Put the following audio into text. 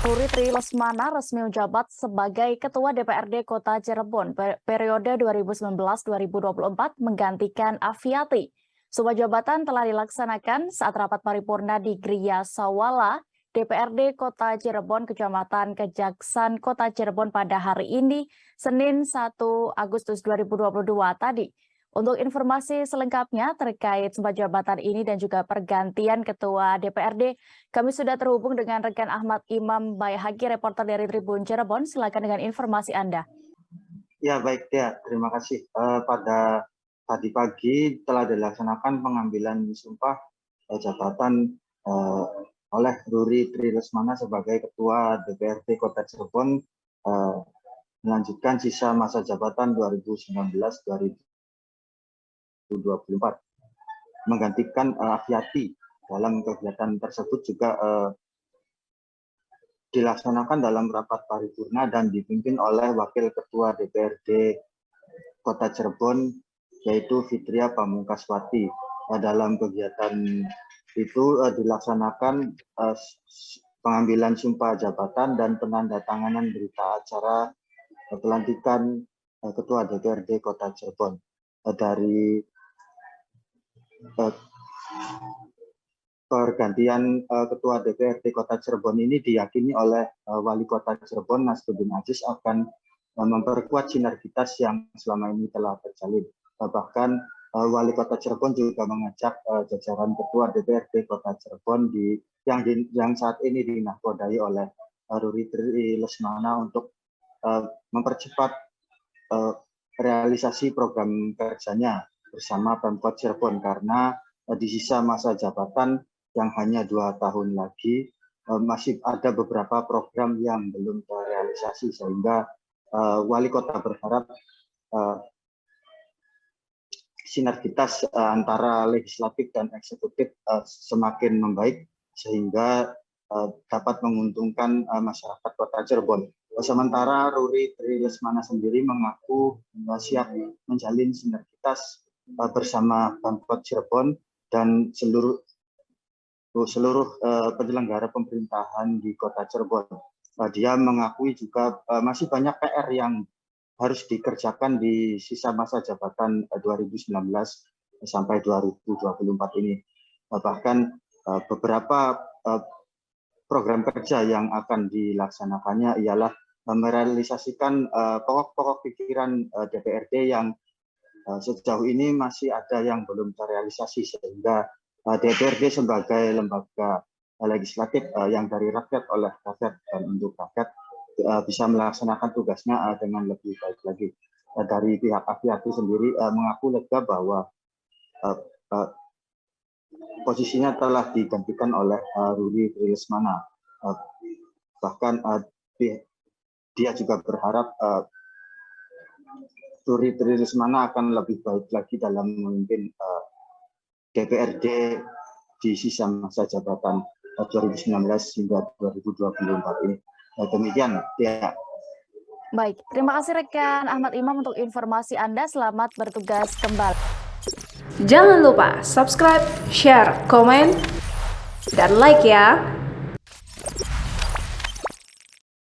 Ruri Tri Lesmana resmi menjabat sebagai Ketua DPRD Kota Cirebon periode 2019-2024 menggantikan Afiati. Sebuah jabatan telah dilaksanakan saat rapat paripurna di Gria Sawala, DPRD Kota Cirebon, Kecamatan Kejaksan, Kota Cirebon pada hari ini, Senin 1 Agustus 2022 tadi. Untuk informasi selengkapnya terkait sebuah jabatan ini dan juga pergantian Ketua DPRD, kami sudah terhubung dengan rekan Ahmad Imam Bayhaqi, reporter dari Tribun Cirebon. Silakan dengan informasi Anda. Ya, baik ya, terima kasih. Pada tadi pagi telah dilaksanakan pengambilan sumpah jabatan oleh Ruri Tri Lesmana sebagai Ketua DPRD Kota Cirebon, melanjutkan sisa masa jabatan 2019-2024, menggantikan Afiati. Dalam kegiatan tersebut juga dilaksanakan dalam rapat paripurna dan dipimpin oleh Wakil Ketua DPRD Kota Cirebon, yaitu Fitria Pamungkaswati. Dalam kegiatan itu dilaksanakan pengambilan sumpah jabatan dan penandatanganan berita acara pelantikan Ketua DPRD Kota Cirebon. Dari pergantian Ketua DPRD Kota Cirebon ini diyakini oleh Wali Kota Cirebon, Nasruddin Aziz, akan memperkuat sinergitas yang selama ini telah terjalin. Bahkan Wali Kota Cirebon juga mengajak jajaran Ketua DPRD Kota Cirebon yang saat ini dinahkodai oleh Ruri Tri Lesmana untuk mempercepat realisasi program kerjanya bersama Pemkot Cirebon, karena di sisa masa jabatan yang hanya 2 tahun lagi masih ada beberapa program yang belum terrealisasi, sehingga Wali Kota berharap sinergitas antara legislatif dan eksekutif semakin membaik sehingga dapat menguntungkan masyarakat Kota Cirebon. Sementara Ruri Tri Lesmana sendiri mengaku siap menjalin sinergitas bersama Pemkot Cirebon dan seluruh penyelenggara pemerintahan di Kota Cirebon. Dia mengakui juga masih banyak PR yang harus dikerjakan di sisa masa jabatan 2019 sampai 2024 ini. Bahkan beberapa program kerja yang akan dilaksanakannya ialah merealisasikan pokok-pokok pikiran DPRD yang sejauh ini masih ada yang belum terrealisasi, sehingga DPRD sebagai lembaga legislatif yang dari rakyat, oleh rakyat, dan untuk rakyat bisa melaksanakan tugasnya dengan lebih baik lagi. Dari pihak Afiati sendiri mengaku lega bahwa posisinya telah digantikan oleh Ruri Tri Lesmana. Bahkan dia juga berharap Ruri Tri Lesmana akan lebih baik lagi dalam memimpin DPRD di sisa masa jabatan 2019 hingga 2024 ini. Demikian, ya. Baik, terima kasih rekan Ahmad Imam untuk informasi Anda. Selamat bertugas kembali. Jangan lupa subscribe, share, komen, dan like ya.